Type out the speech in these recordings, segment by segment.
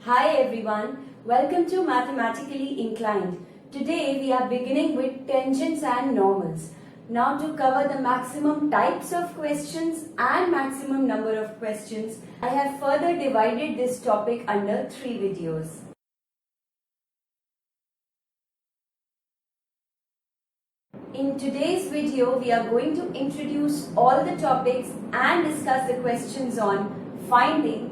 Hi everyone, welcome to Mathematically Inclined. Today we are beginning with tangents and normals. Now to cover the maximum types of questions and maximum number of questions, I have further divided this topic under 3 videos. In today's video, we are going to introduce all the topics and discuss the questions on finding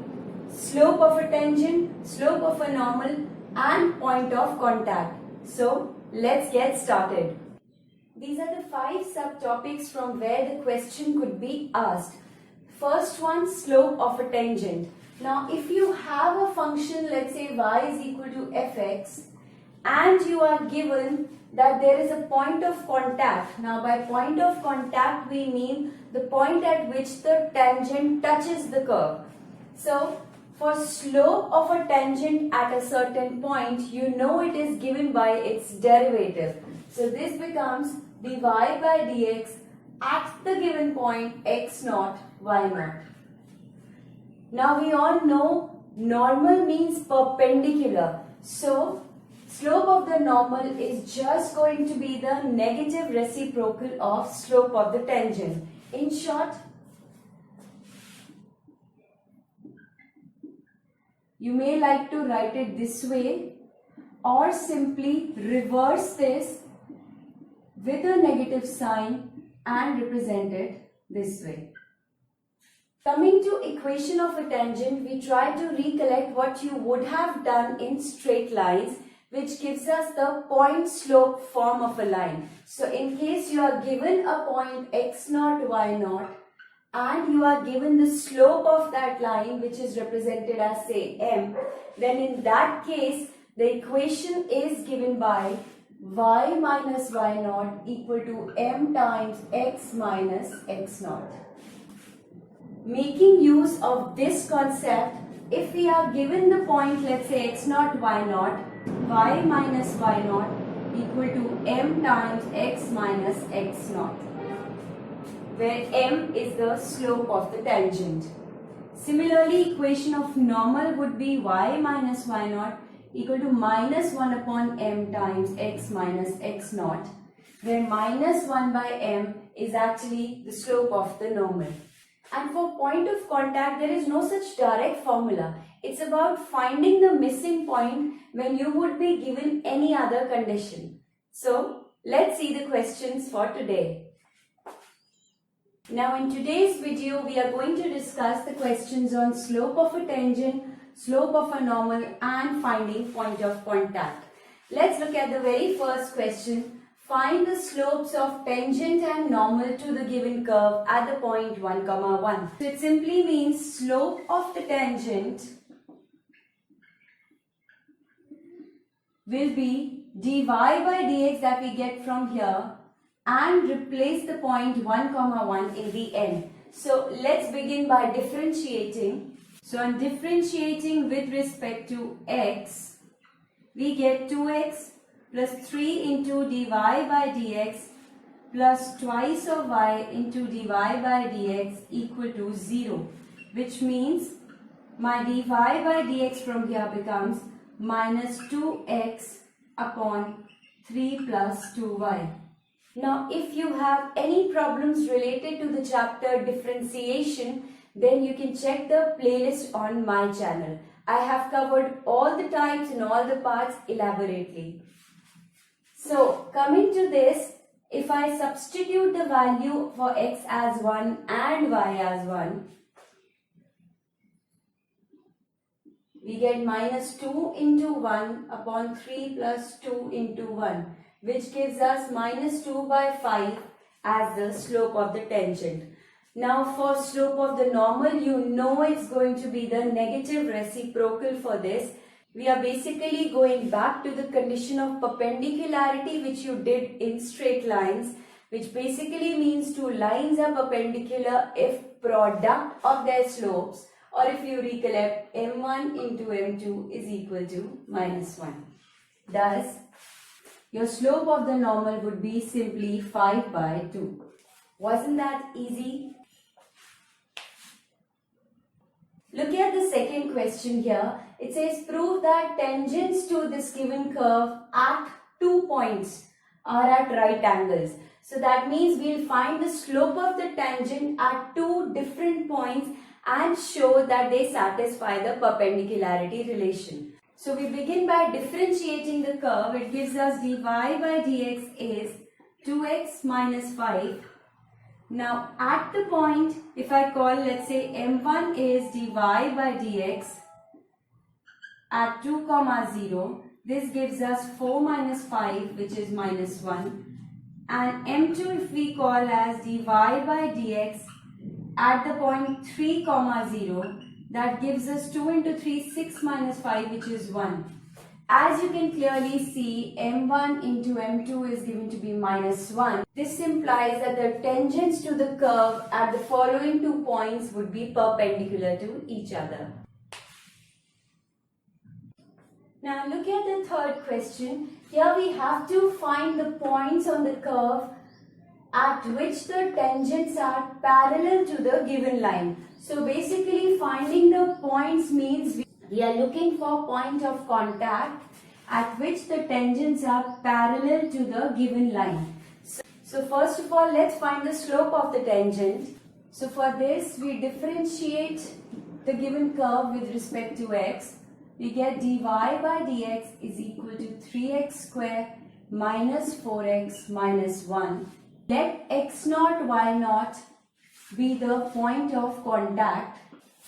slope of a tangent, slope of a normal and point of contact. So, let's get started. These are the 5 subtopics from where the question could be asked. First one, slope of a tangent. Now, if you have a function, let's say y is equal to fx, and you are given that there is a point of contact. Now, by point of contact, we mean the point at which the tangent touches the curve. So, for slope of a tangent at a certain point, you know it is given by its derivative. So this becomes dy by dx at the given point x0, y0. Now we all know normal means perpendicular. So slope of the normal is just going to be the negative reciprocal of slope of the tangent. In short, you may like to write it this way or simply reverse this with a negative sign and represent it this way. Coming to equation of a tangent, we try to recollect what you would have done in straight lines, which gives us the point slope form of a line. So in case you are given a point x0, y0, and you are given the slope of that line, which is represented as say m, then in that case the equation is given by y minus y0 equal to m times x minus x0. Making use of this concept, if we are given the point, let's say x0, y0, y minus y0 equal to m times x minus x0, where m is the slope of the tangent. Similarly, equation of normal would be y minus y0 equal to minus 1 upon m times x minus x0, where minus 1 by m is actually the slope of the normal. And for point of contact, there is no such direct formula. It's about finding the missing point when you would be given any other condition. So, let's see the questions for today. Now in today's video, we are going to discuss the questions on slope of a tangent, slope of a normal and finding point of contact. Let's look at the very first question. Find the slopes of tangent and normal to the given curve at the point 1, 1. So it simply means slope of the tangent will be dy by dx that we get from here, and replace the point 1, 1 in the end. So let's begin by differentiating. So on differentiating with respect to x, we get 2x plus 3 into dy by dx plus twice of y into dy by dx equal to 0, which means my dy by dx from here becomes minus 2x upon 3 plus 2y. Now, if you have any problems related to the chapter differentiation, then you can check the playlist on my channel. I have covered all the types and all the parts elaborately. So, coming to this, if I substitute the value for x as 1 and y as 1, we get minus 2 into 1 upon 3 plus 2 into 1. Which gives us minus 2 by 5 as the slope of the tangent. Now for slope of the normal, you know it's going to be the negative reciprocal for this. We are basically going back to the condition of perpendicularity which you did in straight lines, which basically means two lines are perpendicular if product of their slopes, or if you recollect, m1 into m2 is equal to minus 1. Thus, your slope of the normal would be simply 5 by 2. Wasn't that easy? Look at the second question here. It says prove that tangents to this given curve at 2 points are at right angles. So that means we'll find the slope of the tangent at 2 different points and show that they satisfy the perpendicularity relation. So we begin by differentiating the curve. It gives us dy by dx is 2x minus 5. Now at the point, if I call, let's say m1 is dy by dx at 2 comma 0, this gives us 4 minus 5, which is minus 1. And m2 if we call as dy by dx at the point 3 comma 0, that gives us 2 into 3, 6 minus 5, which is 1. As you can clearly see, m1 into m2 is given to be minus 1. This implies that the tangents to the curve at the following 2 points would be perpendicular to each other. Now look at the third question. Here we have to find the points on the curve at which the tangents are parallel to the given line. So basically finding the points means we are looking for point of contact at which the tangents are parallel to the given line. So first of all, let's find the slope of the tangent. So for this, we differentiate the given curve with respect to x. We get dy by dx is equal to 3x square minus 4x minus 1. Let x0, y0 be the point of contact.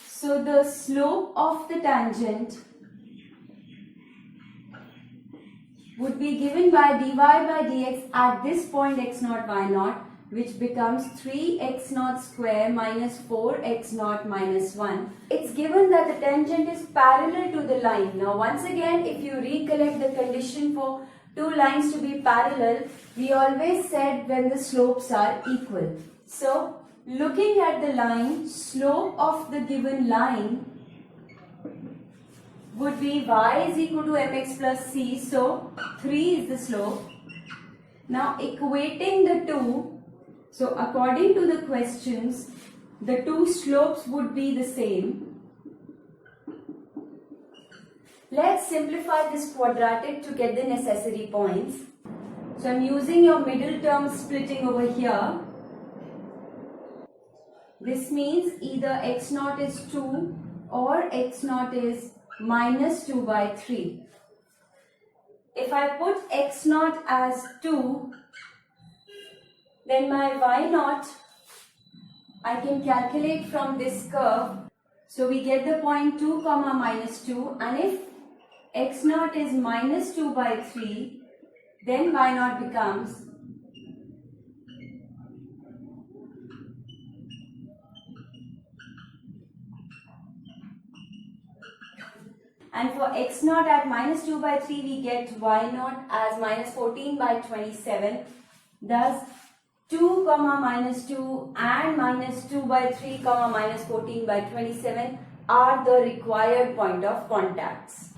So the slope of the tangent would be given by dy by dx at this point x0, y0, which becomes 3x0 square minus 4x0 minus 1. It's given that the tangent is parallel to the line. Now once again, if you recollect the condition for two lines to be parallel, we always said when the slopes are equal. So looking at the line, slope of the given line would be y is equal to mx plus c. So 3 is the slope. Now equating the two, so according to the questions, the two slopes would be the same. Let's simplify this quadratic to get the necessary points. So I'm using your middle term splitting over here. This means either x0 is 2 or x0 is minus 2 by 3. If I put x0 as 2, then my y0 I can calculate from this curve. So we get the point 2 comma minus 2, and if x0 is minus 2 by 3, then y0 becomes and for x0 at minus 2 by 3, we get y0 as minus 14 by 27. Thus 2 comma minus 2 and minus 2 by 3 comma minus 14 by 27 are the required point of contacts.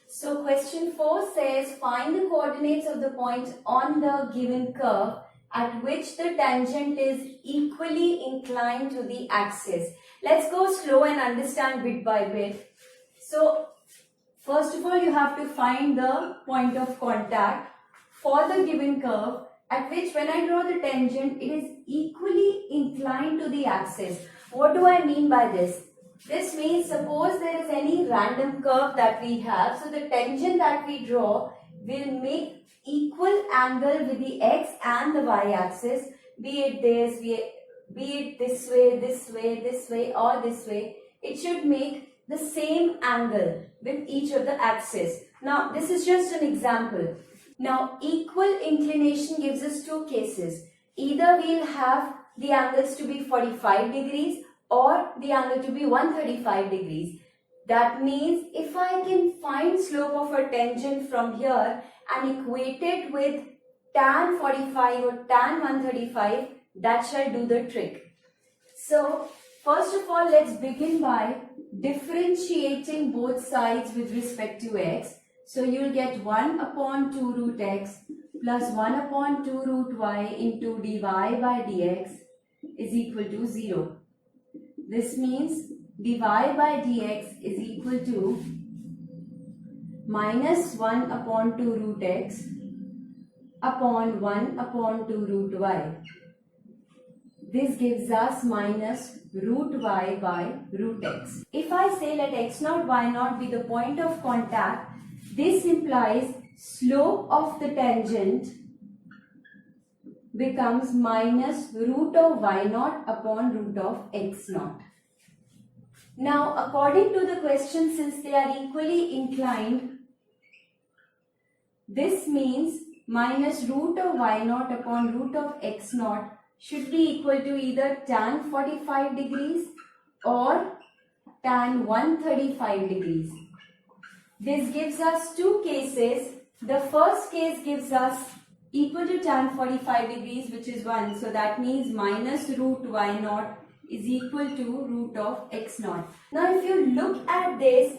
So question 4 says find the coordinates of the points on the given curve at which the tangent is equally inclined to the axis. Let's go slow and understand bit by bit. So first of all, you have to find the point of contact for the given curve at which when I draw the tangent, it is equally inclined to the axis. What do I mean by this? This means suppose there is any random curve that we have. So the tangent that we draw will make equal angle with the x and the y axis, be it this way, this way, this way or this way. It should make the same angle with each of the axes. Now this is just an example. Now equal inclination gives us two cases. Either we'll have the angles to be 45 degrees or the angle to be 135 degrees. That means if I can find slope of a tangent from here and equate it with tan 45 or tan 135, that shall do the trick. So first of all, let's begin by differentiating both sides with respect to x. So you'll get 1 upon 2 root x plus 1 upon 2 root y into dy by dx is equal to 0. This means dy by dx is equal to minus 1 upon 2 root x upon 1 upon 2 root y. This gives us minus root y by root x. If I say let x0, y0 be the point of contact, this implies slope of the tangent becomes minus root of y0 upon root of x0. Now, according to the question, since they are equally inclined, this means minus root of y0 upon root of x0 should be equal to either tan 45 degrees or tan 135 degrees. This gives us two cases. The first case gives us equal to tan 45 degrees, which is 1. So that means minus root y0 is equal to root of x0. Now if you look at this,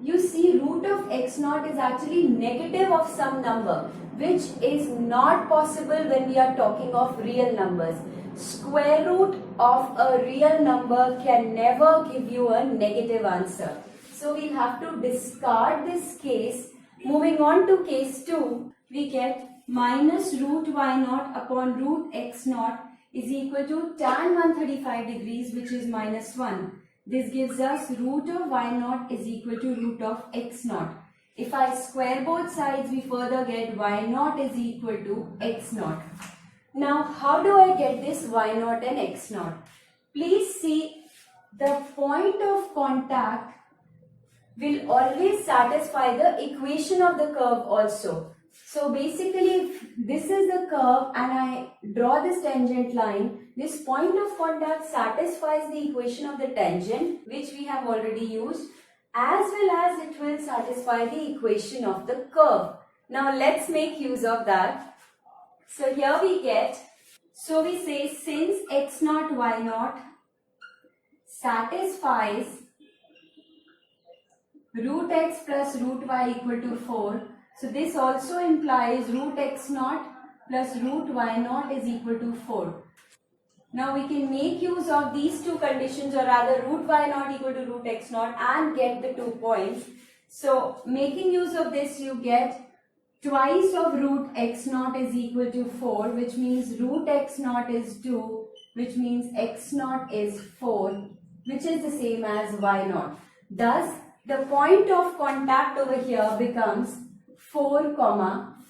you see root of x0 is actually negative of some number, which is not possible when we are talking of real numbers. Square root of a real number can never give you a negative answer. So we'll have to discard this case. Moving on to case 2, we get minus root y0 upon root x0 is equal to tan 135 degrees, which is minus 1. This gives us root of y0 is equal to root of x0. If I square both sides, we further get y0 is equal to x0. Now, how do I get this y0 and x0? Please see, the point of contact will always satisfy the equation of the curve also. So basically, if this is the curve and I draw this tangent line, this point of contact satisfies the equation of the tangent, which we have already used, as well as it will satisfy the equation of the curve. Now let's make use of that. So here we get, so we say since x0, y0 satisfies root x plus root y equal to 4, so this also implies root x0 plus root y0 is equal to 4. Now we can make use of these two conditions, or rather root y0 equal to root x0, and get the 2 points. So making use of this, you get twice of root x0 is equal to 4, which means root x0 is 2, which means x0 is 4, which is the same as y0. Thus, the point of contact over here becomes 4,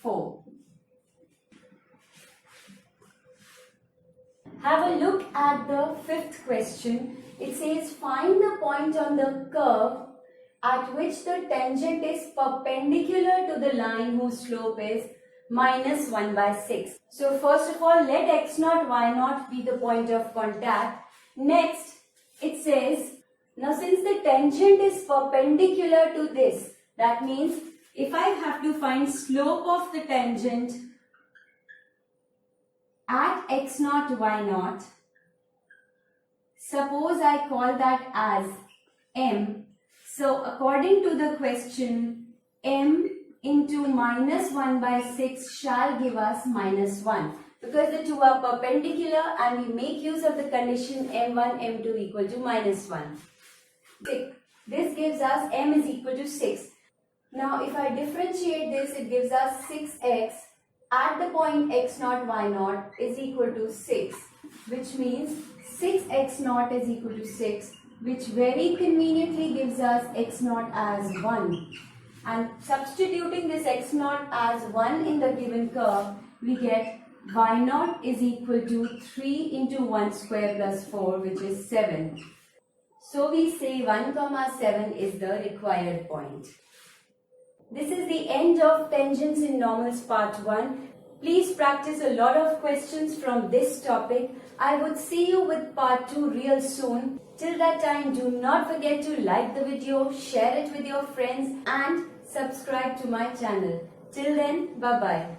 4. Have a look at the fifth question. It says find the point on the curve at which the tangent is perpendicular to the line whose slope is minus 1 by 6. So first of all, let x0, y0 be the point of contact. Next, it says, now since the tangent is perpendicular to this, that means if I have to find slope of the tangent at x0, y0, suppose I call that as m. So according to the question, m into minus 1 by 6 shall give us minus 1. Because the two are perpendicular and we make use of the condition m1, m2 equal to minus 1. This gives us m is equal to 6. Now if I differentiate this, it gives us 6x at the point x0, y0 is equal to 6, which means 6x0 is equal to 6, which very conveniently gives us x0 as 1. And substituting this x0 as 1 in the given curve, we get y0 is equal to 3 into 1 square plus 4, which is 7. So we say 1, 7 is the required point. This is the end of Tangents in Normals Part 1. Please practice a lot of questions from this topic. I would see you with Part 2 real soon. Till that time, do not forget to like the video, share it with your friends and subscribe to my channel. Till then, bye-bye.